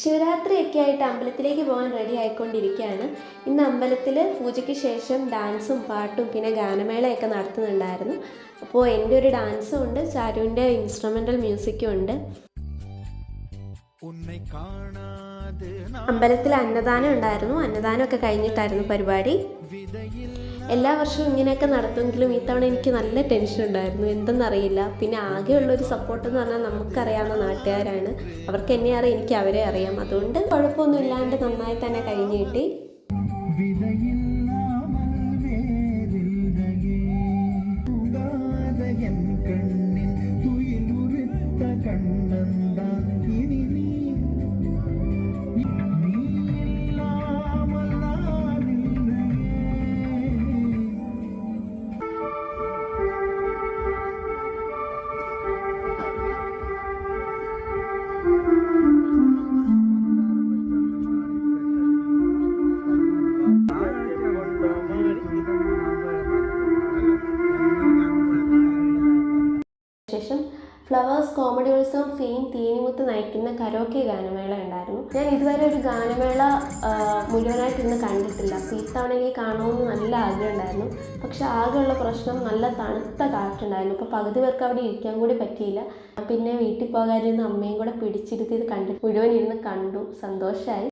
ശിവരാത്രിയൊക്കെ ആയിട്ട് അമ്പലത്തിലേക്ക് പോകാൻ റെഡി ആയിക്കൊണ്ടിരിക്കുകയാണ്. ഇന്ന് അമ്പലത്തിൽ പൂജയ്ക്ക് ശേഷം ഡാൻസും പാട്ടും പിന്നെ ഗാനമേളയൊക്കെ നടത്തുന്നുണ്ടായിരുന്നു. അപ്പോൾ എൻ്റെ ഒരു ഡാൻസും ഉണ്ട്, ചാരുവിൻ്റെ ഇൻസ്ട്രുമെൻ്റൽ മ്യൂസിക്കും ഉണ്ട്. അമ്പലത്തിൽ അന്നദാനം ഉണ്ടായിരുന്നു. അന്നദാനമൊക്കെ കഴിഞ്ഞിട്ടായിരുന്നു പരിപാടി. എല്ലാ വർഷവും ഇങ്ങനെയൊക്കെ നടത്തുമെങ്കിലും ഈ തവണ എനിക്ക് നല്ല ടെൻഷൻ ഉണ്ടായിരുന്നു, എന്തെന്നറിയില്ല. പിന്നെ ആകെയുള്ളൊരു സപ്പോർട്ട് എന്ന് പറഞ്ഞാൽ നമുക്കറിയാവുന്ന നാട്ടുകാരാണ്. അവർക്ക് എന്നെ അറിയാം, എനിക്ക് അവരെ അറിയാം. അതുകൊണ്ട് കുഴപ്പമൊന്നും ഇല്ലാണ്ട് നന്നായി തന്നെ കഴിഞ്ഞു കിട്ടി. ശേഷം ഫ്ലവേഴ്സ് കോമഡി ഉത്സവം ഫെയിം തീനിമുത്ത് നയിക്കുന്ന കരോക്കെ ഗാനമേള ഉണ്ടായിരുന്നു. ഞാൻ ഇതുവരെ ഒരു ഗാനമേള മുഴുവനായിട്ടൊന്നും കണ്ടിട്ടില്ല. അപ്പോൾ ഇത്തവണ എനിക്ക് കാണുമെന്ന് നല്ല ആഗ്രഹം ഉണ്ടായിരുന്നു. പക്ഷെ ആകെയുള്ള പ്രശ്നം നല്ല തണുത്ത കാറ്റുണ്ടായിരുന്നു. അപ്പോൾ പകുതി പേർക്ക് അവിടെ ഇരിക്കാൻ കൂടി പറ്റിയില്ല. പിന്നെ വീട്ടിൽ പോകാനിരുന്ന് അമ്മയും കൂടെ പിടിച്ചിരുത്തി ഇത് മുഴുവൻ ഇരുന്ന് കണ്ടു. സന്തോഷമായി.